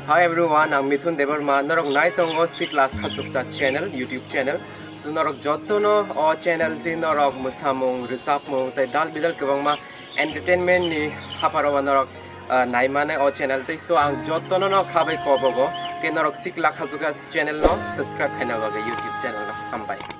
Hi everyone, I'm Mithun Devarma. Norok nai tongo sikla khachukta channel, YouTube channel. So norok jotono o channel ti norok musamung, risapmung, tai dal bidal kebangma entertainment ni haparawa norok naimane o channel ti. So ang jotono no khabai kobogo ke norok sikla khachukta channel no subscribe khaina baga YouTube channel no hambai.